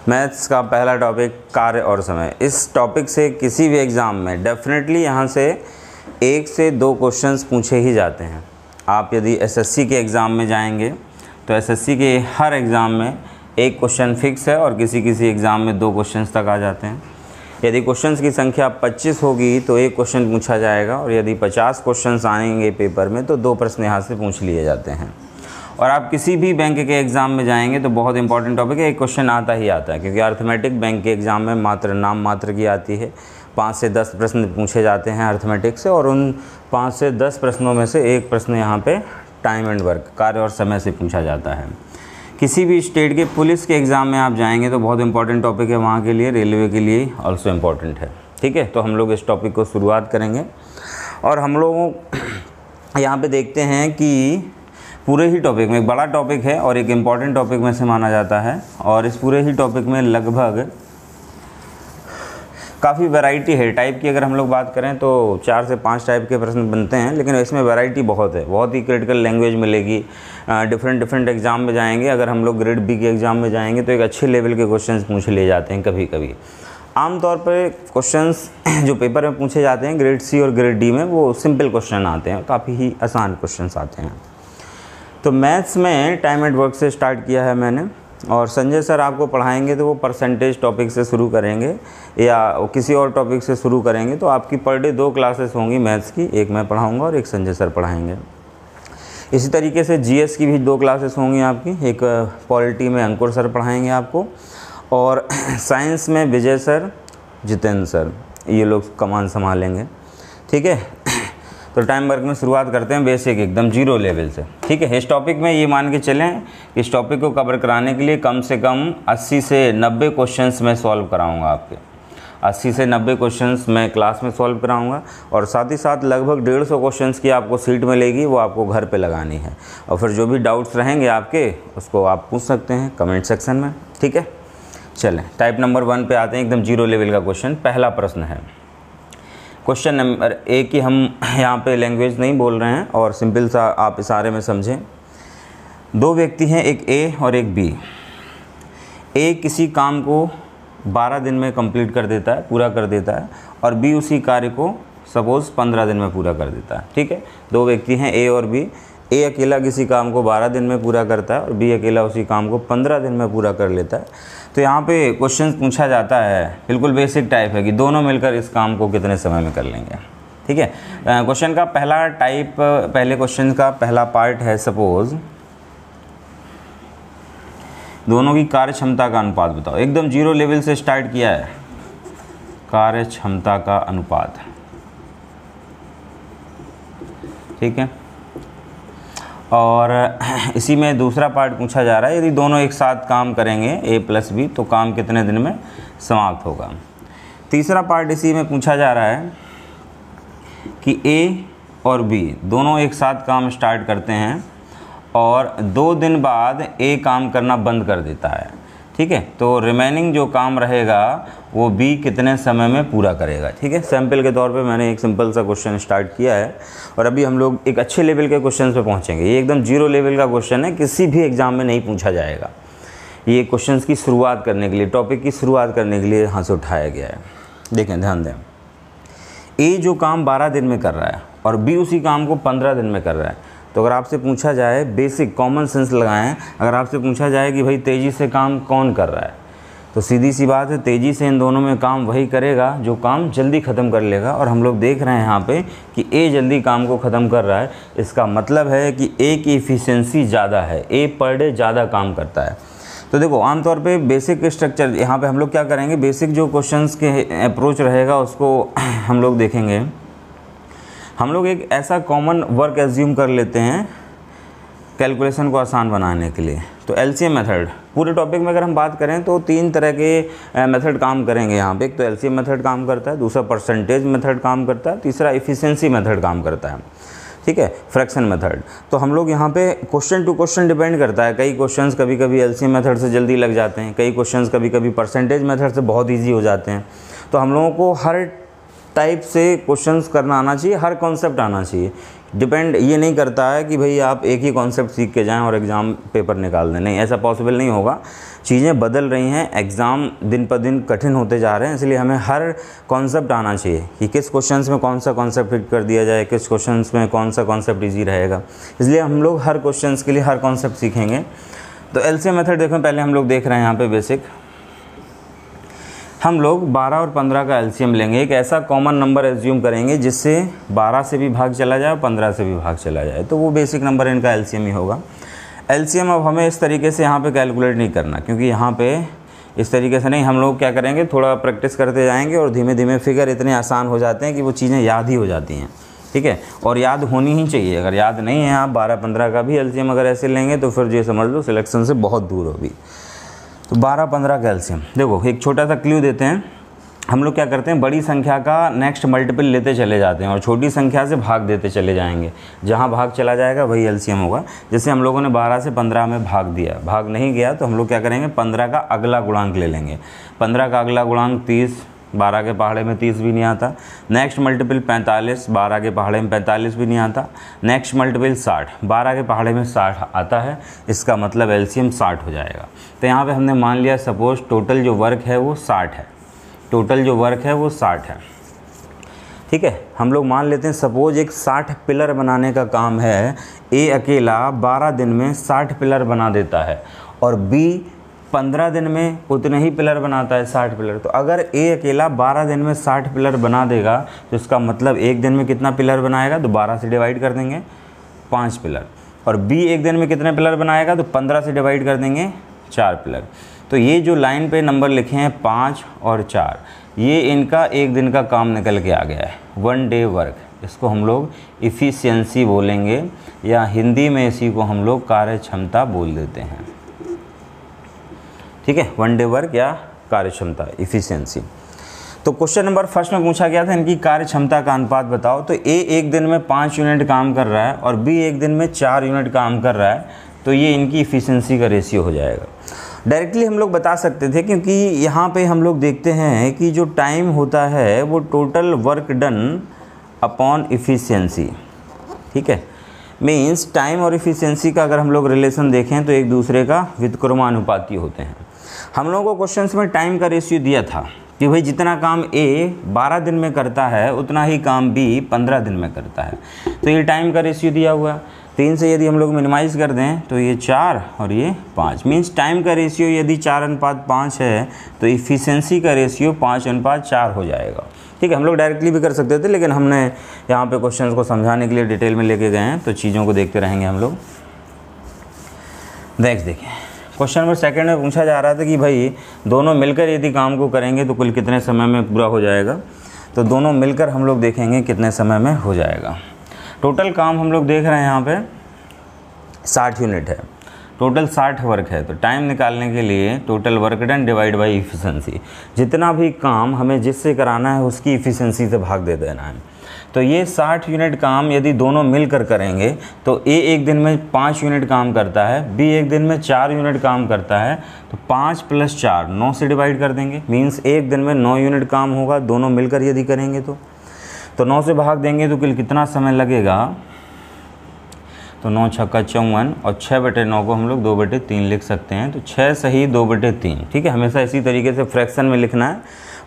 Maths का पहला topic कार्य और समय। इस टॉपिक से किसी भी एग्ज़ाम में डेफिनेटली यहाँ से 1 से 2 क्वेश्चंस पूछे ही जाते हैं। आप यदि एसएससी के एग्ज़ाम में जाएंगे तो एसएससी के हर एग्ज़ाम में 1 क्वेश्चन फिक्स है और किसी किसी एग्ज़ाम में 2 क्वेश्चंस तक आ जाते हैं। यदि क्वेश्चंस की संख्या 25 होगी तो 1 क्वेश्चन पूछा जाएगा, और यदि 50 क्वेश्चंस आएंगे पेपर में तो 2 प्रश्न यहाँ से पूछ लिए जाते हैं। और आप किसी भी बैंक के एग्ज़ाम में जाएंगे तो बहुत इंपॉर्टेंट टॉपिक है, 1 क्वेश्चन आता ही आता है, क्योंकि अर्थमेटिक बैंक के एग्ज़ाम में मात्र नाम मात्र की आती है। 5 से 10 प्रश्न पूछे जाते हैं अर्थमेटिक से, और उन 5 से 10 प्रश्नों में से 1 प्रश्न यहाँ पे टाइम एंड वर्क, कार्य और समय से पूछा जाता है। किसी भी स्टेट के पुलिस के एग्ज़ाम में आप जाएंगे तो बहुत इंपॉर्टेंट टॉपिक है वहाँ के लिए, रेलवे के लिए ऑल्सो इम्पॉर्टेंट है। ठीक है, तो हम लोग इस टॉपिक को शुरुआत करेंगे और हम लोग यहाँ पे देखते हैं कि पूरे ही टॉपिक में एक बड़ा टॉपिक है और एक इम्पॉर्टेंट टॉपिक में से माना जाता है, और इस पूरे ही टॉपिक में लगभग काफ़ी वैरायटी है। टाइप की अगर हम लोग बात करें तो 4 से 5 टाइप के प्रश्न बनते हैं, लेकिन इसमें वैरायटी बहुत है, बहुत ही क्रिटिकल लैंग्वेज मिलेगी। डिफरेंट एग्ज़ाम में जाएंगे, अगर हम लोग ग्रेड बी के एग्ज़ाम में जाएंगे तो एक अच्छे लेवल के क्वेश्चंस पूछ लिए जाते हैं कभी कभी। आमतौर पर क्वेश्चंस जो पेपर में पूछे जाते हैं ग्रेड सी और ग्रेड डी में, वो सिंपल क्वेश्चन आते हैं, काफ़ी ही आसान क्वेश्चन आते हैं। तो मैथ्स में टाइम एंड वर्क से स्टार्ट किया है मैंने, और संजय सर आपको पढ़ाएंगे तो वो परसेंटेज टॉपिक से शुरू करेंगे या किसी और टॉपिक से शुरू करेंगे। तो आपकी पर डे 2 क्लासेस होंगी मैथ्स की, एक मैं पढ़ाऊंगा और एक संजय सर पढ़ाएंगे। इसी तरीके से जीएस की भी 2 क्लासेस होंगी आपकी, एक पॉलिटी में अंकुर सर पढ़ाएंगे आपको, और साइंस में विजय सर, जितेंद्र सर, ये लोग कमान संभालेंगे। ठीक है, तो टाइम वर्क में शुरुआत करते हैं बेसिक एकदम 0 लेवल से। ठीक है, इस टॉपिक में ये मान के चलें कि इस टॉपिक को कवर कराने के लिए कम से कम 80 से 90 क्वेश्चंस मैं सॉल्व कराऊंगा आपके। 80 से 90 क्वेश्चंस मैं क्लास में सॉल्व कराऊंगा, और साथ ही साथ लगभग 150 क्वेश्चंस की आपको सीट मिलेगी, वो आपको घर पे लगानी है। और फिर जो भी डाउट्स रहेंगे आपके उसको आप पूछ सकते हैं कमेंट सेक्शन में। ठीक है, चलें टाइप नंबर 1 पे आते हैं, एकदम 0 लेवल का क्वेश्चन। पहला प्रश्न है, क्वेश्चन नंबर 1 की हम यहाँ पे लैंग्वेज नहीं बोल रहे हैं और सिंपल सा आप इशारे में समझें। 2 व्यक्ति हैं, एक ए और एक बी। ए किसी काम को 12 दिन में कंप्लीट कर देता है, पूरा कर देता है, और बी उसी कार्य को सपोज़ 15 दिन में पूरा कर देता है। ठीक है, 2 व्यक्ति हैं ए और बी। ए अकेला किसी काम को 12 दिन में पूरा करता है और बी अकेला उसी काम को 15 दिन में पूरा कर लेता है। तो यहाँ पे क्वेश्चन पूछा जाता है, बिल्कुल बेसिक टाइप है कि दोनों मिलकर इस काम को कितने समय में कर लेंगे। ठीक है, क्वेश्चन का पहला टाइप, पहले क्वेश्चन का पहला पार्ट है, सपोज दोनों की कार्य क्षमता का अनुपात बताओ। एकदम 0 लेवल से स्टार्ट किया है, कार्य क्षमता का अनुपात। ठीक है, और इसी में दूसरा पार्ट पूछा जा रहा है, यदि दोनों एक साथ काम करेंगे A + B तो काम कितने दिन में समाप्त होगा। तीसरा पार्ट इसी में पूछा जा रहा है कि A और B दोनों एक साथ काम स्टार्ट करते हैं और 2 दिन बाद A काम करना बंद कर देता है। ठीक है, तो रिमेनिंग जो काम रहेगा वो B कितने समय में पूरा करेगा। ठीक है, सैम्पल के तौर पे मैंने एक सिंपल सा क्वेश्चन स्टार्ट किया है, और अभी हम लोग एक अच्छे लेवल के क्वेश्चन पे पहुंचेंगे। ये एकदम 0 लेवल का क्वेश्चन है, किसी भी एग्ज़ाम में नहीं पूछा जाएगा। ये क्वेश्चन की शुरुआत करने के लिए, टॉपिक की शुरुआत करने के लिए यहाँ से उठाया गया है। देखें, ध्यान दें, ए जो काम 12 दिन में कर रहा है और B उसी काम को 15 दिन में कर रहा है। तो अगर आपसे पूछा जाए, बेसिक कॉमन सेंस लगाएं, अगर आपसे पूछा जाए कि भाई तेज़ी से काम कौन कर रहा है, तो सीधी सी बात है, तेज़ी से इन दोनों में काम वही करेगा जो काम जल्दी ख़त्म कर लेगा। और हम लोग देख रहे हैं यहाँ पे कि ए जल्दी काम को ख़त्म कर रहा है, इसका मतलब है कि ए की इफ़िशियंसी ज़्यादा है, ए पर डे ज़्यादा काम करता है। तो देखो, आमतौर पे बेसिक स्ट्रक्चर यहाँ पे हम लोग क्या करेंगे, बेसिक जो क्वेश्चंस के अप्रोच रहेगा उसको हम लोग देखेंगे। हम लोग एक ऐसा कॉमन वर्क एज्यूम कर लेते हैं कैलकुलेशन को आसान बनाने के लिए। तो एलसीएम मेथड, पूरे टॉपिक में अगर हम बात करें तो 3 तरह के मेथड काम करेंगे यहाँ पे। एक तो एलसीएम मेथड काम करता है, दूसरा परसेंटेज मेथड काम करता है, तीसरा एफिशिएंसी मेथड काम करता है। ठीक है, फ्रैक्शन मेथड। तो हम लोग यहाँ पे क्वेश्चन टू क्वेश्चन डिपेंड करता है। कई क्वेश्चंस कभी कभी एलसीएम मेथड से जल्दी लग जाते हैं, कई क्वेश्चंस कभी कभी परसेंटेज मेथड से बहुत ईजी हो जाते हैं। तो हम लोगों को हर टाइप से क्वेश्चंस करना आना चाहिए, हर कॉन्सेप्ट आना चाहिए, डिपेंड ये नहीं करता है कि भाई आप एक ही कॉन्सेप्ट सीख के जाएं और एग्ज़ाम पेपर निकाल दें, नहीं, ऐसा पॉसिबल नहीं होगा। चीज़ें बदल रही हैं, एग्ज़ाम दिन पर दिन कठिन होते जा रहे हैं, इसलिए हमें हर कॉन्सेप्ट आना चाहिए कि किस क्वेश्चंस में कौन सा कॉन्सेप्ट फिट कर दिया जाए, किस क्वेश्चंस में कौन सा कॉन्सेप्ट ईजी रहेगा। इसलिए हम लोग हर क्वेश्चंस के लिए हर कॉन्सेप्ट सीखेंगे। तो एलसीएम मेथड देखो, पहले हम लोग देख रहे हैं यहाँ पे बेसिक, हम लोग 12 और 15 का एलसीएम लेंगे। एक ऐसा कॉमन नंबर एज्यूम करेंगे जिससे 12 से भी भाग चला जाए और 15 से भी भाग चला जाए, तो वो बेसिक नंबर इनका एलसीएम ही होगा। एलसीएम अब हमें इस तरीके से यहाँ पे कैलकुलेट नहीं करना, क्योंकि यहाँ पे इस तरीके से नहीं, हम लोग क्या करेंगे, थोड़ा प्रैक्टिस करते जाएंगे और धीमे धीमे फिगर इतने आसान हो जाते हैं कि वो चीज़ें याद ही हो जाती हैं, ठीक है। और याद होनी ही चाहिए, अगर याद नहीं है आप 12-15 का भी एलसीएम अगर ऐसे लेंगे तो फिर ये समझ लो सिलेक्शन से बहुत दूर होगी। तो 12-15 का एलसीएम देखो, एक छोटा सा क्लू देते हैं। हम लोग क्या करते हैं, बड़ी संख्या का नेक्स्ट मल्टीपल लेते चले जाते हैं और छोटी संख्या से भाग देते चले जाएंगे, जहां भाग चला जाएगा वही एलसीएम होगा। जैसे हम लोगों ने 12 से 15 में भाग दिया, भाग नहीं गया तो हम लोग क्या करेंगे, 15 का अगला गुणांक ले लेंगे। 15 का अगला गुणांक 30, 12 के पहाड़े में 30 भी नहीं आता। नेक्स्ट मल्टीपल 45, 12 के पहाड़े में 45 भी नहीं आता। नेक्स्ट मल्टीपल 60, 12 के पहाड़े में 60 आता है, इसका मतलब एलसीएम 60 हो जाएगा। तो यहाँ पे हमने मान लिया सपोज टोटल जो वर्क है वो 60 है, टोटल जो वर्क है वो 60 है, ठीक है। हम लोग मान लेते हैं सपोज एक 60 पिलर बनाने का काम है, ए अकेला 12 दिन में 60 पिलर बना देता है और बी 15 दिन में उतने ही पिलर बनाता है, 60 पिलर। तो अगर ए अकेला 12 दिन में 60 पिलर बना देगा तो इसका मतलब एक दिन में कितना पिलर बनाएगा, तो 12 से डिवाइड कर देंगे 5 पिलर। और बी एक दिन में कितने पिलर बनाएगा, तो 15 से डिवाइड कर देंगे 4 पिलर। तो ये जो लाइन पे नंबर लिखे हैं 5 और 4, ये इनका एक दिन का काम निकल के आ गया है, 1 डे वर्क। इसको हम लोग इफ़िशियंसी बोलेंगे या हिंदी में इसी को हम लोग कार्य क्षमता बोल देते हैं, ठीक है। 1 डे वर्क या कार्य क्षमता, इफ़िशियंसी। तो क्वेश्चन नंबर फर्स्ट में पूछा गया था इनकी कार्य क्षमता का अनुपात बताओ। तो ए एक दिन में 5 यूनिट काम कर रहा है और बी एक दिन में 4 यूनिट काम कर रहा है, तो ये इनकी इफ़िशियंसी का रेशियो हो जाएगा। डायरेक्टली हम लोग बता सकते थे, क्योंकि यहाँ पे हम लोग देखते हैं कि जो टाइम होता है वो total work done upon efficiency, ठीक है। मीन्स टाइम और इफ़िशियंसी का अगर हम लोग रिलेशन देखें तो एक दूसरे का व्युत्क्रमानुपाती होते हैं। हम लोगों को क्वेश्चंस में टाइम का रेशियो दिया था कि भाई जितना काम ए 12 दिन में करता है उतना ही काम बी 15 दिन में करता है, तो ये टाइम का रेशियो दिया हुआ है। 3 से यदि हम लोग मिनिमाइज कर दें तो ये 4 और ये 5, मीन्स टाइम का रेशियो यदि 4:5 है तो इफ़िशियंसी का रेशियो 5:4 हो जाएगा, ठीक है। हम लोग डायरेक्टली भी कर सकते थे, लेकिन हमने यहाँ पे क्वेश्चंस को समझाने के लिए डिटेल में लेके गए हैं, तो चीज़ों को देखते रहेंगे हम लोग। देखिए क्वेश्चन नंबर सेकंड में पूछा जा रहा था कि भाई दोनों मिलकर यदि काम को करेंगे तो कुल कितने समय में पूरा हो जाएगा। तो दोनों मिलकर हम लोग देखेंगे कितने समय में हो जाएगा। टोटल काम हम लोग देख रहे हैं यहाँ पे 60 यूनिट है, टोटल 60 वर्क है। तो टाइम निकालने के लिए total work done divide by efficiency, जितना भी काम हमें जिससे कराना है उसकी इफ़िशियंसी से भाग दे देना है। तो ये 60 यूनिट काम यदि दोनों मिलकर करेंगे तो ए एक दिन में 5 यूनिट काम करता है, बी एक दिन में 4 यूनिट काम करता है, तो 5 + 4 9 से डिवाइड कर देंगे, मीन्स एक दिन में 9 यूनिट काम होगा दोनों मिलकर यदि करेंगे तो 9 से भाग देंगे तो कुल कितना समय लगेगा, तो 9 × 6 = 54 और 6/9 को हम लोग 2/3 लिख सकते हैं। तो 6 सही 2/3, ठीक है। हमेशा इसी तरीके से फ्रैक्शन में लिखना है,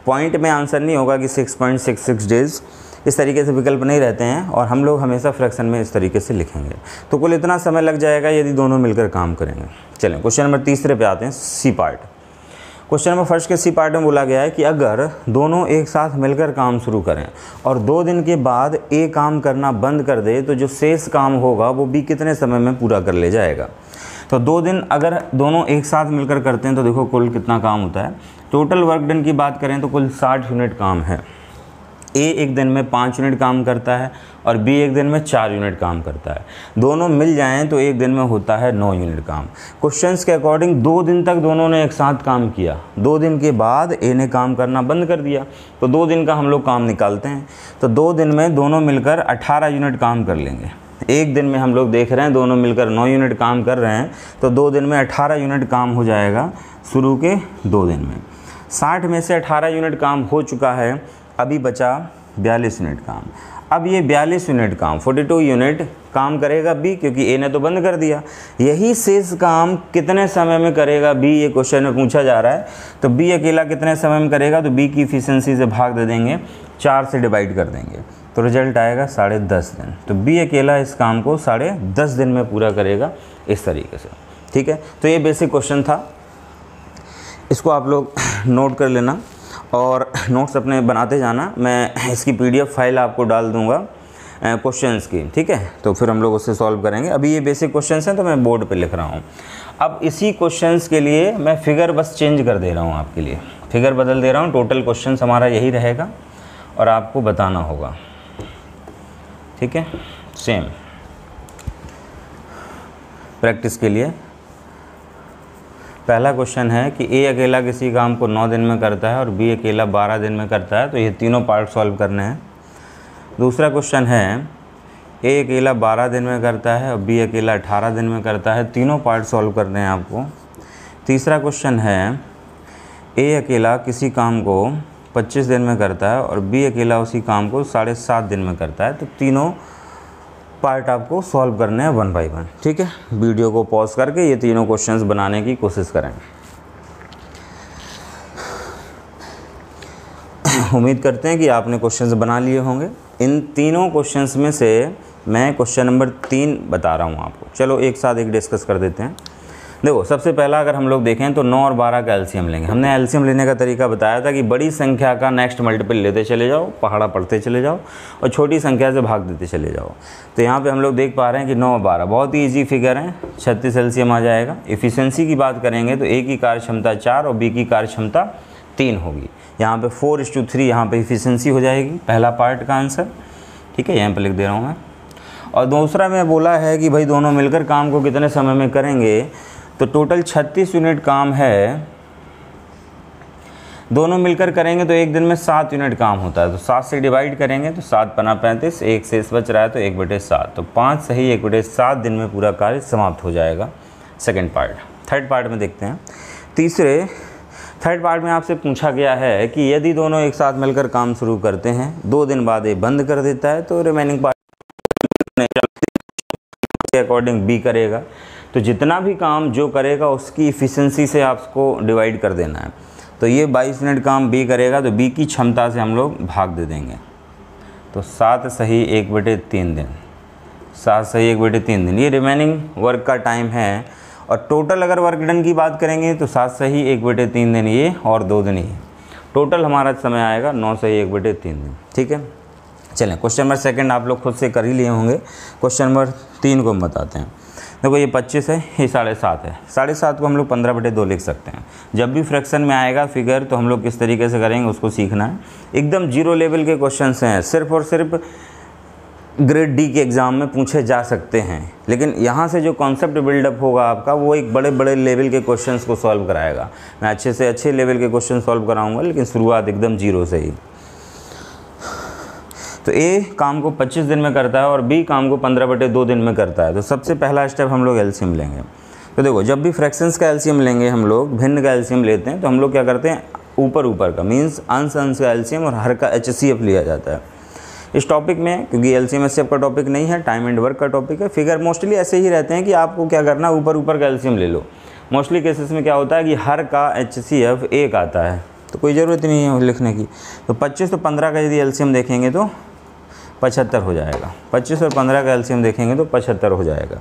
पॉइंट में आंसर नहीं होगा कि 6.66 डेज़, इस तरीके से विकल्प नहीं रहते हैं और हम लोग हमेशा फ्रैक्शन में इस तरीके से लिखेंगे। तो कुल इतना समय लग जाएगा यदि दोनों मिलकर काम करेंगे। चलें क्वेश्चन नंबर तीसरे पे आते हैं, C part. Question number first के सी पार्ट में बोला गया है कि अगर दोनों एक साथ मिलकर काम शुरू करें और 2 दिन के बाद ए काम करना बंद कर दे तो जो शेष काम होगा वो बी कितने समय में पूरा कर ले जाएगा। तो 2 दिन अगर दोनों एक साथ मिलकर करते हैं तो देखो कुल कितना काम होता है। टोटल वर्क डन की बात करें तो कुल 60 यूनिट काम है। ए एक दिन में 5 यूनिट काम करता है और बी एक दिन में 4 यूनिट काम करता है, दोनों मिल जाएं तो एक दिन में होता है 9 यूनिट काम। क्वेश्चंस के अकॉर्डिंग 2 दिन तक दोनों ने एक साथ काम किया, 2 दिन के बाद ए ने काम करना बंद कर दिया, तो 2 दिन का हम लोग काम निकालते हैं। तो 2 दिन में दोनों मिलकर 18 यूनिट काम कर लेंगे। एक दिन में हम लोग देख रहे हैं दोनों मिलकर 9 यूनिट काम कर रहे हैं, तो 2 दिन में 18 यूनिट काम हो जाएगा शुरू के 2 दिन में। 60 में से 18 यूनिट काम हो चुका है, अभी बचा 42 यूनिट काम। अब ये 42 यूनिट काम, 42 यूनिट काम करेगा बी, क्योंकि ए ने तो बंद कर दिया। यही शेष काम कितने समय में करेगा बी, ये क्वेश्चन में पूछा जा रहा है। तो बी अकेला कितने समय में करेगा, तो बी की इफिशिएंसी से भाग दे देंगे, 4 से डिवाइड कर देंगे, तो रिजल्ट आएगा 10.5 दिन। तो बी अकेला इस काम को 10.5 दिन में पूरा करेगा, इस तरीके से। ठीक है, तो ये बेसिक क्वेश्चन था, इसको आप लोग नोट कर लेना और नोट्स अपने बनाते जाना। मैं इसकी PDF फाइल आपको डाल दूंगा क्वेश्चंस की, ठीक है, तो फिर हम लोग उससे सॉल्व करेंगे। अभी ये बेसिक क्वेश्चंस हैं तो मैं बोर्ड पे लिख रहा हूँ। अब इसी क्वेश्चंस के लिए मैं फिगर बस चेंज कर दे रहा हूँ, आपके लिए फिगर बदल दे रहा हूँ। टोटल क्वेश्चंस हमारा यही रहेगा और आपको बताना होगा, ठीक है। सेम प्रैक्टिस के लिए पहला क्वेश्चन है कि ए अकेला किसी काम को 9 दिन में करता है और बी अकेला 12 दिन में करता है, तो ये तीनों पार्ट सॉल्व करने हैं। दूसरा क्वेश्चन है ए अकेला 12 दिन में करता है और बी अकेला 18 दिन में करता है, तीनों पार्ट सॉल्व करने हैं आपको। तीसरा क्वेश्चन है ए अकेला किसी काम को 25 दिन में करता है और बी अकेला उसी काम को 7.5 दिन में करता है, तो तीनों पार्ट आपको सॉल्व करने हैं 1 बाय 1, ठीक है। वीडियो को पॉज करके ये तीनों क्वेश्चंस बनाने की कोशिश करें। उम्मीद करते हैं कि आपने क्वेश्चंस बना लिए होंगे। इन तीनों क्वेश्चंस में से मैं क्वेश्चन नंबर 3 बता रहा हूँ आपको। चलो एक साथ एक डिस्कस कर देते हैं। देखो, सबसे पहला अगर हम लोग देखें तो 9 और 12 का एलसीएम लेंगे। हमने एलसीएम लेने का तरीका बताया था कि बड़ी संख्या का नेक्स्ट मल्टीपल लेते चले जाओ, पहाड़ा पढ़ते चले जाओ और छोटी संख्या से भाग देते चले जाओ। तो यहाँ पे हम लोग देख पा रहे हैं कि 9 और 12 बहुत ही ईजी फिगर हैं, 36 एलसीएम आ जाएगा। इफ़िशियंसी की बात करेंगे तो ए की कार्य क्षमता 4 और बी की कार्य क्षमता 3 होगी। यहाँ पे 4:3 यहाँ पे इफ़िशियंसी हो जाएगी, पहला पार्ट का आंसर, ठीक है, यहाँ पर लिख दे रहा हूँ मैं। और दूसरा में बोला है कि भाई दोनों मिलकर काम को कितने समय में करेंगे, तो टोटल 36 यूनिट काम है, दोनों मिलकर करेंगे तो एक दिन में 7 यूनिट काम होता है। तो 7 से डिवाइड करेंगे तो 7 पना 35, 1 शेष बच रहा है तो 1/7, तो 5 सही 1/7 दिन में पूरा कार्य समाप्त हो जाएगा। Second part. थर्ड पार्ट में देखते हैं। थर्ड पार्ट में आपसे पूछा गया है कि यदि दोनों एक साथ मिलकर काम शुरू करते हैं, 2 दिन बाद ये बंद कर देता है, तो रिमेनिंग पार्ट के अकॉर्डिंग बी करेगा। तो जितना भी काम जो करेगा उसकी इफ़िशियंसी से आपको डिवाइड कर देना है। तो ये 22 मिनट काम बी करेगा तो बी की क्षमता से हम लोग भाग दे देंगे। तो 7 सही 1/3 दिन, 7 सही 1/3 दिन ये रिमेनिंग वर्क का टाइम है। और टोटल अगर वर्क डन की बात करेंगे तो 7 सही 1/3 दिन ये और 2 दिन ये, टोटल हमारा समय आएगा 9 सही 1/3 दिन, ठीक है। चलें क्वेश्चन नंबर 2 आप लोग खुद से कर ही लिए होंगे। क्वेश्चन नंबर 3 को हम बताते हैं। देखो ये 25 है, ये 7.5 है। 7.5 को हम लोग 15/2 लिख सकते हैं। जब भी फ्रैक्शन में आएगा फिगर तो हम लोग किस तरीके से करेंगे उसको सीखना है। एकदम जीरो लेवल के क्वेश्चंस हैं, सिर्फ और सिर्फ ग्रेड डी के एग्ज़ाम में पूछे जा सकते हैं, लेकिन यहाँ से जो कॉन्सेप्ट बिल्डअप होगा आपका वो एक बड़े बड़े लेवल के क्वेश्चंस को सॉल्व कराएगा। मैं अच्छे से अच्छे लेवल के क्वेश्चन सॉल्व कराऊँगा, लेकिन शुरुआत एकदम जीरो से ही। तो ए काम को 25 दिन में करता है और बी काम को 15/2 दिन में करता है। तो सबसे पहला स्टेप हम लोग एलसीएम लेंगे। तो देखो, जब भी फ्रैक्शंस का एलसीएम लेंगे हम लोग, भिन्न का एलसीएम लेते हैं, तो हम लोग क्या करते हैं, ऊपर का मीन्स अंश का एलसीएम और हर का HCF लिया जाता है इस टॉपिक में। क्योंकि एलसीएम HCF का टॉपिक नहीं है, टाइम एंड वर्क का टॉपिक है। फिगर मोस्टली ऐसे ही रहते हैं कि आपको क्या करना, ऊपर का एलसीएम ले लो। मोस्टली केसेस में क्या होता है कि हर का HCF 1 आता है, तो कोई ज़रूरत नहीं है लिखने की। तो 25 तो 15 का यदि एलसीएम देखेंगे तो 75 हो जाएगा। 25 और 15 का एलसीएम देखेंगे तो 75 हो जाएगा।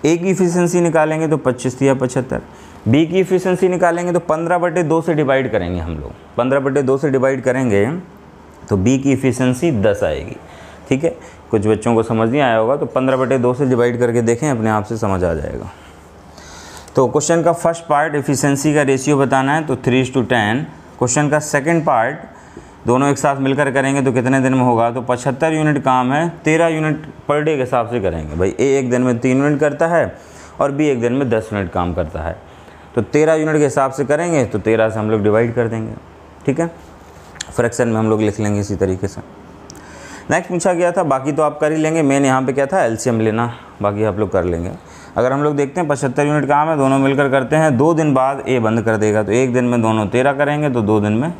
ए की इफ़िशियंसी निकालेंगे तो 25 या 75। बी की इफ़िशियंसी निकालेंगे तो 15/2 से डिवाइड करेंगे हम लोग। 15/2 से डिवाइड करेंगे तो बी की इफ़िशियंसी 10 आएगी, ठीक है। कुछ बच्चों को समझ नहीं आया होगा तो 15/2 से डिवाइड करके देखें, अपने आप से समझ आ जाएगा। तो क्वेश्चन का फर्स्ट पार्ट इफ़िशियंसी का रेशियो बताना है, तो 3:10। क्वेश्चन का सेकेंड पार्ट दोनों एक साथ मिलकर करेंगे तो कितने दिन में होगा, तो 75 यूनिट काम है, 13 यूनिट पर डे के हिसाब से करेंगे। भाई ए एक दिन में 3 यूनिट करता है और बी एक दिन में 10 यूनिट काम करता है, तो 13 यूनिट के हिसाब से करेंगे तो 13 से हम लोग डिवाइड कर देंगे, ठीक है। फ्रैक्शन में हम लोग लिख लेंगे इसी तरीके से। नेक्स्ट पूछा गया था, बाकी तो आप कर ही लेंगे, मेन यहाँ पे क्या था, एलसीएम लेना, बाकी आप लोग कर लेंगे। अगर हम लोग देखते हैं 75 यूनिट काम है, दोनों मिलकर करते हैं, 2 दिन बाद ए बंद कर देगा, तो एक दिन में दोनों 13 करेंगे तो 2 दिन में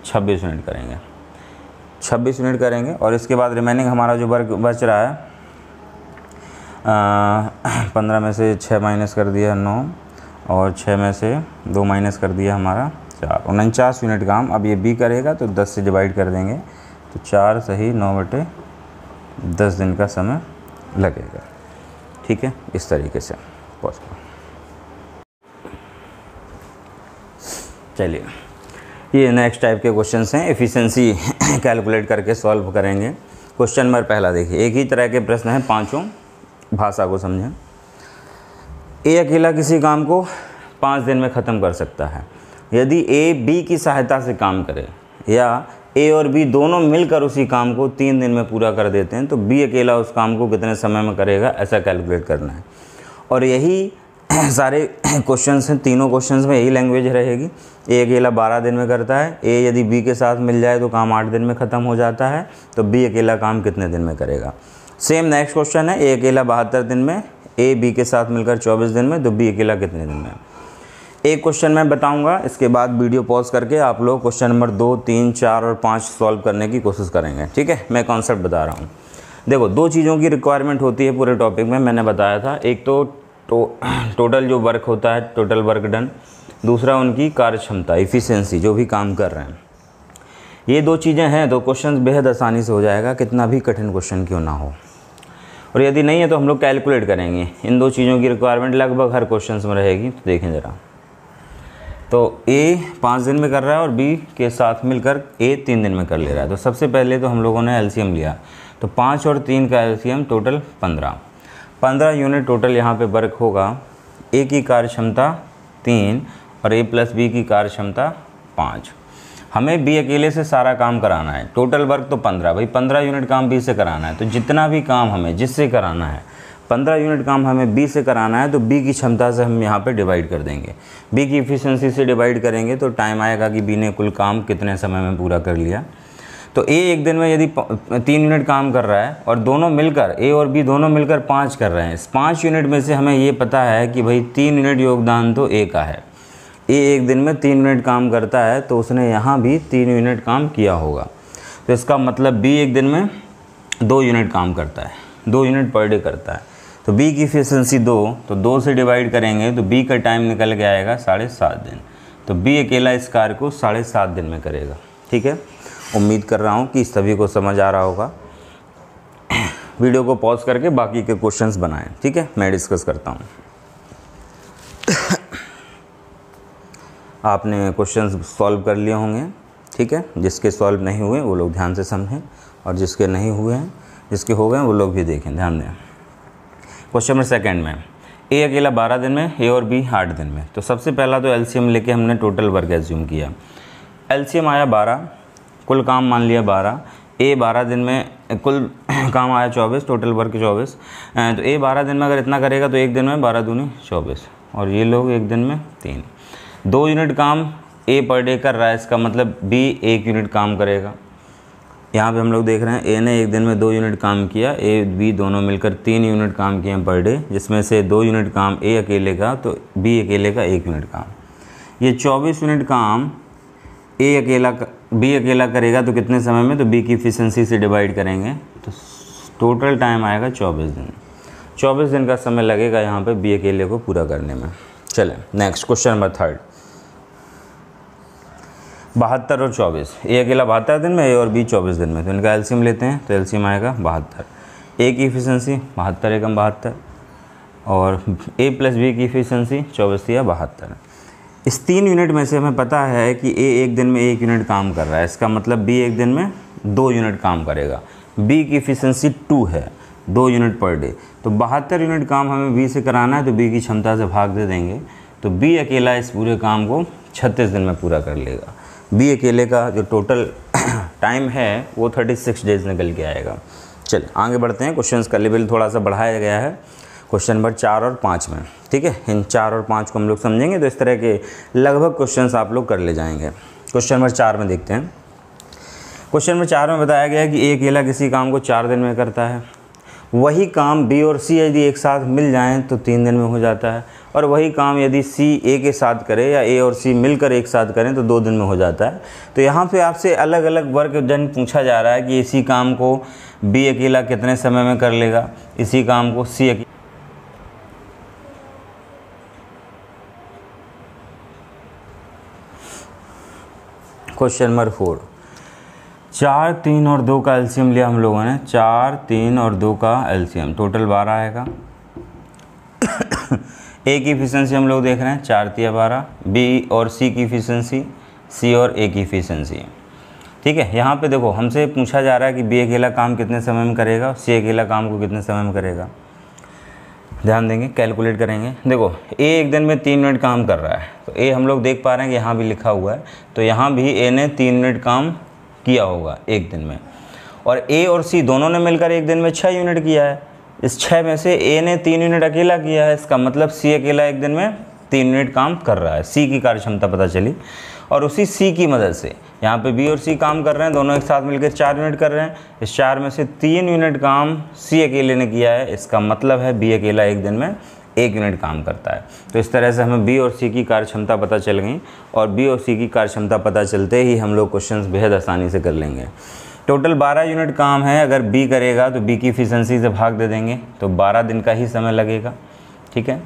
26 यूनिट करेंगे। 26 यूनिट करेंगे। और इसके बाद रिमेनिंग हमारा जो वर्क बच रहा है 15 में से 6 माइनस कर दिया 9, और 6 में से 2 माइनस कर दिया हमारा 4, 49 यूनिट काम। अब ये बी करेगा तो 10 से डिवाइड कर देंगे, तो 4 सही 9/10 दिन का समय लगेगा। ठीक है, इस तरीके से पॉसिबल। चलिए, ये नेक्स्ट टाइप के क्वेश्चंस हैं, एफिशिएंसी कैलकुलेट करके सॉल्व करेंगे। क्वेश्चन नंबर पहला देखिए, एक ही तरह के प्रश्न हैं, पांचों, भाषा को समझें। ए अकेला किसी काम को 5 दिन में ख़त्म कर सकता है। यदि ए बी की सहायता से काम करे, या ए और बी दोनों मिलकर उसी काम को 3 दिन में पूरा कर देते हैं, तो बी अकेला उस काम को कितने समय में करेगा, ऐसा कैलकुलेट करना है। और यही सारे क्वेश्चंस हैं, तीनों क्वेश्चंस में यही लैंग्वेज रहेगी। ए अकेला 12 दिन में करता है, ए यदि बी के साथ मिल जाए तो काम 8 दिन में ख़त्म हो जाता है, तो बी अकेला काम कितने दिन में करेगा। सेम नेक्स्ट क्वेश्चन है, ए अकेला 72 दिन में, ए बी के साथ मिलकर 24 दिन में, तो बी अकेला कितने दिन में। एक क्वेश्चन मैं बताऊंगा, इसके बाद वीडियो पॉज करके आप लोग क्वेश्चन नंबर 2, 3, 4 और 5 सॉल्व करने की कोशिश करेंगे। ठीक है, मैं कॉन्सेप्ट बता रहा हूँ। देखो, 2 चीज़ों की रिक्वायरमेंट होती है पूरे टॉपिक में, मैंने बताया था। एक तो टोटल जो वर्क होता है, टोटल वर्क डन, दूसरा उनकी कार्य क्षमता, इफ़िशियंसी, जो भी काम कर रहे हैं। ये 2 चीज़ें हैं तो क्वेश्चन बेहद आसानी से हो जाएगा, कितना भी कठिन क्वेश्चन क्यों ना हो। और यदि नहीं है तो हम लोग कैलकुलेट करेंगे। इन 2 चीज़ों की रिक्वायरमेंट लगभग हर क्वेश्चन में रहेगी। तो देखें ज़रा, तो ए 5 दिन में कर रहा है और बी के साथ मिलकर ए 3 दिन में कर ले रहा है। तो सबसे पहले तो हम लोगों ने एलसीएम लिया, तो 5 और 3 का एलसीएम टोटल 15 यूनिट टोटल यहाँ पे वर्क होगा। ए की कार्य क्षमता 3 और ए प्लस बी की कार्य क्षमता 5। हमें बी अकेले से सारा काम कराना है, टोटल वर्क तो 15, भाई 15 यूनिट काम बी से कराना है। तो जितना भी काम हमें जिससे कराना है, 15 यूनिट काम हमें बी से कराना है, तो बी की क्षमता से हम यहाँ पे डिवाइड कर देंगे। बी की इफ़िशियंसी से डिवाइड करेंगे तो टाइम आएगा कि बी ने कुल काम कितने समय में पूरा कर लिया। तो ए एक दिन में यदि 3 यूनिट काम कर रहा है और दोनों मिलकर, ए और बी दोनों मिलकर 5 कर रहे हैं, इस 5 यूनिट में से हमें ये पता है कि भाई 3 यूनिट योगदान तो ए का है। ए एक दिन में 3 यूनिट काम करता है, तो उसने यहाँ भी 3 यूनिट काम किया होगा। तो इसका मतलब बी एक दिन में 2 यूनिट काम करता है, 2 यूनिट पर डे करता है। तो बी की इफ़िशियंसी 2, तो 2 से डिवाइड करेंगे तो बी का टाइम निकल के आएगा 7.5 दिन। तो बी अकेला इस कार्य को 7.5 दिन में करेगा। ठीक है, उम्मीद कर रहा हूँ कि सभी को समझ आ रहा होगा। वीडियो को पॉज करके बाकी के क्वेश्चंस बनाएं। ठीक है, मैं डिस्कस करता हूँ। आपने क्वेश्चंस सॉल्व कर लिए होंगे। ठीक है, जिसके सॉल्व नहीं हुए वो लोग ध्यान से समझें, और जिसके नहीं हुए हैं, जिसके हो गए वो लोग भी देखें, ध्यान दें। क्वेश्चन नंबर 2 में, ए अकेला 12 दिन में, ए और बी 8 दिन में। तो सबसे पहला तो एलसीएम लेके हमने टोटल वर्क एज्यूम किया। एलसीएम आया 12, कुल काम मान लिया 12। ए 12 दिन में कुल काम आया 24, टोटल वर्क 24। तो ए 12 दिन में अगर इतना करेगा तो एक दिन में 12 दूनी 24, और ये लोग एक दिन में 3। 2 यूनिट काम ए पर डे कर रहा है, इसका मतलब बी 1 यूनिट काम करेगा। यहाँ पे हम लोग देख रहे हैं ए ने एक दिन में 2 यूनिट काम किया, ए बी दोनों मिलकर 3 यूनिट काम किए पर डे, जिसमें से 2 यूनिट काम ए अकेले का, तो बी अकेले का 1 यूनिट काम। ये 24 यूनिट काम ए अकेला बी अकेला करेगा तो कितने समय में, तो बी की इफ़िशियंसी से डिवाइड करेंगे तो टोटल टाइम आएगा 24 दिन। 24 दिन का समय लगेगा यहाँ पे बी अकेले को पूरा करने में। चलें नेक्स्ट क्वेश्चन नंबर 3, 72 और 24। ए अकेला 72 दिन में, ए और बी 24 दिन में। तो इनका एलसीएम लेते हैं, तो एलसीएम आएगा 72। ए की इफ़िशियंसी 72 एकम 72, और ए प्लस बी की इफ़िशियंसी 24 या 72। इस 3 यूनिट में से हमें पता है कि ए एक दिन में 1 यूनिट काम कर रहा है, इसका मतलब बी एक दिन में 2 यूनिट काम करेगा। बी की इफ़िशियंसी 2 है, 2 यूनिट पर डे। तो 72 यूनिट काम हमें बी से कराना है, तो बी की क्षमता से भाग दे देंगे, तो बी अकेला इस पूरे काम को 36 दिन में पूरा कर लेगा। बी अकेले का जो टोटल टाइम है वो 36 डेज निकल के आएगा। चलिए आगे बढ़ते हैं। क्वेश्चंस का लेवल थोड़ा सा बढ़ाया गया है क्वेश्चन नंबर 4 और 5 में। ठीक है, इन 4 और 5 को हम लोग समझेंगे, तो इस तरह के लगभग क्वेश्चंस आप लोग कर ले जाएंगे। क्वेश्चन नंबर 4 में देखते हैं। क्वेश्चन नंबर 4 में बताया गया है कि ए अकेला किसी काम को 4 दिन में करता है। वही काम बी और सी यदि एक साथ मिल जाएं तो 3 दिन में हो जाता है, और वही काम यदि सी ए के साथ करे या ए और सी मिलकर एक साथ करें तो 2 दिन में हो जाता है। तो यहाँ पे आपसे अलग अलग वर्क डन पूछा जा रहा है कि इसी काम को बी अकेला कितने समय में कर लेगा, इसी काम को सी अकेला। क्वेश्चन नंबर 4, 4, 3 और 2 का एलसीएम लिया हम लोगों ने। 4, 3 और 2 का एलसीएम टोटल 12 आएगा। ए की इफिशिएंसी हम लोग देख रहे हैं 4 तिया 12, बी और सी की इफिशिएंसी, सी और ए की इफिशिएंसी। ठीक है, यहाँ पे देखो हमसे पूछा जा रहा है कि बी अकेला काम कितने समय में करेगा, सी अकेला काम को कितने समय में करेगा। ध्यान देंगे, कैलकुलेट करेंगे। देखो ए एक दिन में 3 मिनट काम कर रहा है, तो ए हम लोग देख पा रहे हैं कि यहाँ भी लिखा हुआ है, तो यहाँ भी ए ने 3 मिनट काम किया होगा एक दिन में, और ए और सी दोनों ने मिलकर एक दिन में 6 यूनिट किया है। इस 6 में से ए ने 3 यूनिट अकेला किया है, इसका मतलब सी अकेला एक दिन में 3 यूनिट काम कर रहा है। सी की कार्य क्षमता पता चली, और उसी सी की मदद से यहाँ पे बी और सी काम कर रहे हैं, दोनों एक साथ मिलकर 4 यूनिट कर रहे हैं। इस 4 में से 3 यूनिट काम सी अकेले ने किया है, इसका मतलब है बी अकेला एक दिन में 1 यूनिट काम करता है। तो इस तरह से हमें बी और सी की कार्य क्षमता पता चल गई, और बी और सी की कार्य क्षमता पता चलते ही हम लोग क्वेश्चंस बेहद आसानी से कर लेंगे। टोटल 12 यूनिट काम है, अगर बी करेगा तो बी की इफिशिएंसी से भाग दे देंगे, तो 12 दिन का ही समय लगेगा। ठीक है,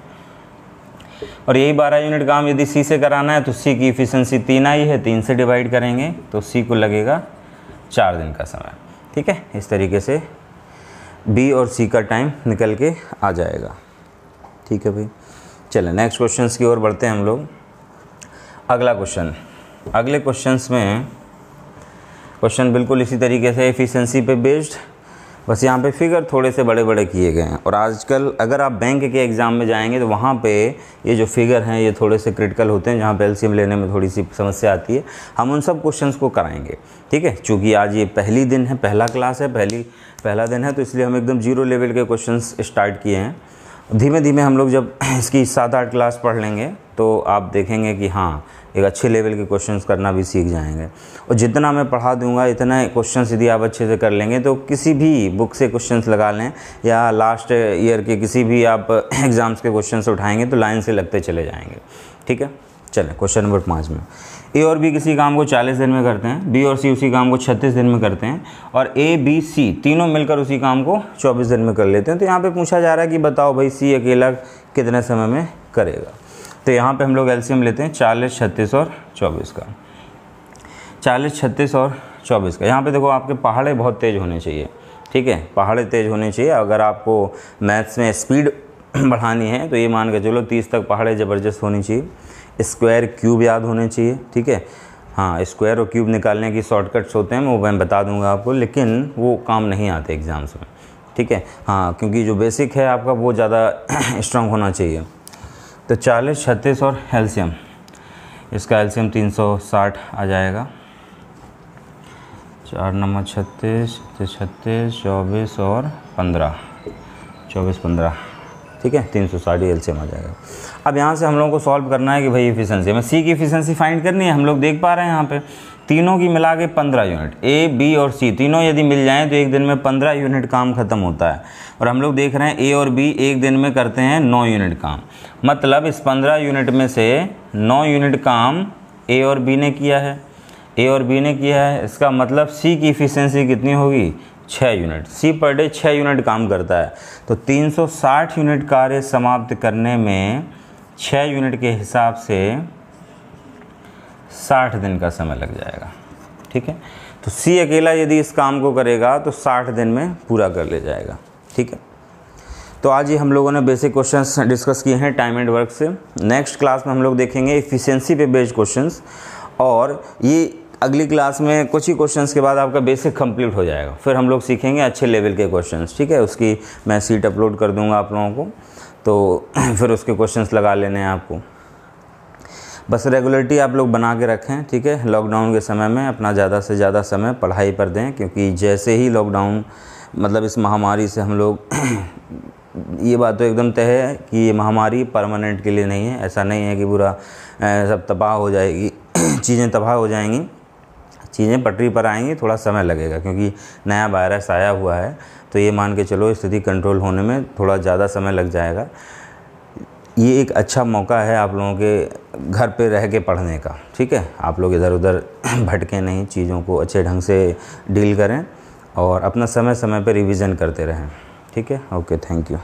और यही 12 यूनिट काम यदि सी से कराना है तो सी की इफिशिएंसी 3 आई है, 3 से डिवाइड करेंगे तो सी को लगेगा 4 दिन का समय। ठीक है, इस तरीके से बी और सी का टाइम निकल के आ जाएगा। ठीक है भाई, चलें नेक्स्ट क्वेश्चंस की ओर बढ़ते हैं हम लोग। अगला क्वेश्चन, अगले क्वेश्चंस में क्वेश्चन बिल्कुल इसी तरीके से एफिशिएंसी पे बेस्ड, बस यहाँ पे फिगर थोड़े से बड़े बड़े किए गए हैं। और आजकल अगर आप बैंक के एग्ज़ाम में जाएंगे तो वहाँ पे ये जो फिगर हैं ये थोड़े से क्रिटिकल होते हैं, जहाँ पे एलसीएम लेने में थोड़ी सी समस्या आती है। हम उन सब क्वेश्चंस को कराएंगे। ठीक है, चूँकि आज ये पहली दिन है, पहला क्लास है, पहला दिन है, तो इसलिए हम एकदम 0 लेवल के क्वेश्चंस स्टार्ट किए हैं। धीमे धीमे हम लोग जब इसकी 7-8 क्लास पढ़ लेंगे तो आप देखेंगे कि हाँ एक अच्छे लेवल के क्वेश्चंस करना भी सीख जाएंगे। और जितना मैं पढ़ा दूंगा इतना क्वेश्चंस यदि आप अच्छे से कर लेंगे तो किसी भी बुक से क्वेश्चंस लगा लें या लास्ट ईयर के किसी भी आप एग्ज़ाम्स के क्वेश्चंस उठाएंगे तो लाइन से लगते चले जाएंगे। ठीक है, चलें क्वेश्चन नंबर 5 में। ए और बी किसी काम को 40 दिन में करते हैं, बी और सी उसी काम को 36 दिन में करते हैं, और ए बी सी तीनों मिलकर उसी काम को 24 दिन में कर लेते हैं। तो यहाँ पे पूछा जा रहा है कि बताओ भाई सी अकेला कितने समय में करेगा। तो यहाँ पे हम लोग एलसीएम लेते हैं 40, 36 और 24 का। 40, 36 और 24 का। यहाँ पे देखो आपके पहाड़े बहुत तेज़ होने चाहिए। ठीक है, पहाड़े तेज़ होने चाहिए। अगर आपको मैथ्स में स्पीड बढ़ानी है तो ये मान के चलो 30 तक पहाड़े ज़बरदस्त होनी चाहिए। स्क्वायर क्यूब याद होने चाहिए। ठीक है, हाँ स्क्वायर और क्यूब निकालने की शॉर्टकट्स होते हैं, वो मैं बता दूंगा आपको, लेकिन वो काम नहीं आते एग्ज़ाम्स में। ठीक है, हाँ क्योंकि जो बेसिक है आपका वो ज़्यादा स्ट्रांग होना चाहिए। तो 40, 36 और एलसीएम, इसका एलसीएम 360 आ जाएगा। 4 नंबर 36, 36, 24 और 15, 24, 15। ठीक है, 360 एलसीएम आ जाएगा। अब यहाँ से हम लोगों को सॉल्व करना है कि भाई एफिशिएंसी, हमें सी की एफिशिएंसी फाइंड करनी है। हम लोग देख पा रहे हैं यहाँ पे तीनों की मिला के 15 यूनिट, ए बी और सी तीनों यदि मिल जाएं तो एक दिन में 15 यूनिट काम ख़त्म होता है। और हम लोग देख रहे हैं ए और बी एक दिन में करते हैं 9 यूनिट काम, मतलब इस 15 यूनिट में से 9 यूनिट काम ए और बी ने किया है, ए और बी ने किया है। इसका मतलब सी की एफिशिएंसी कितनी होगी, 6 यूनिट। सी पर डे 6 यूनिट काम करता है, तो 360 यूनिट कार्य समाप्त करने में 6 यूनिट के हिसाब से 60 दिन का समय लग जाएगा। ठीक है, तो सी अकेला यदि इस काम को करेगा तो 60 दिन में पूरा कर ले जाएगा। ठीक है, तो आज ही हम लोगों ने बेसिक क्वेश्चंस डिस्कस किए हैं टाइम एंड वर्क से। नेक्स्ट क्लास में हम लोग देखेंगे एफिशिएंसी पे बेस्ड क्वेश्चंस, और ये अगली क्लास में कुछ ही क्वेश्चंस के बाद आपका बेसिक कंप्लीट हो जाएगा। फिर हम लोग सीखेंगे अच्छे लेवल के क्वेश्चंस। ठीक है, उसकी मैं सीट अपलोड कर दूंगा आप लोगों को, तो फिर उसके क्वेश्चंस लगा लेने हैं आपको। बस रेगुलरिटी आप लोग बना के रखें। ठीक है, लॉकडाउन के समय में अपना ज़्यादा से ज़्यादा समय पढ़ाई पर दें, क्योंकि जैसे ही लॉकडाउन मतलब इस महामारी से हम लोग ये बात तो एकदम तय है कि ये महामारी परमानेंट के लिए नहीं है। ऐसा नहीं है कि पूरा सब तबाह हो जाएगी, चीज़ें तबाह हो जाएंगी, चीज़ें पटरी पर आएंगी, थोड़ा समय लगेगा क्योंकि नया वायरस आया हुआ है। तो तो ये मान के चलो स्थिति कंट्रोल होने में थोड़ा ज़्यादा समय लग जाएगा। ये एक अच्छा मौका है आप लोगों के घर पे रह के पढ़ने का, ठीक है। आप लोग इधर उधर भटकें नहीं, चीज़ों को अच्छे ढंग से डील करें और अपना समय समय पे रिवीजन करते रहें, ठीक है। Okay, thank you.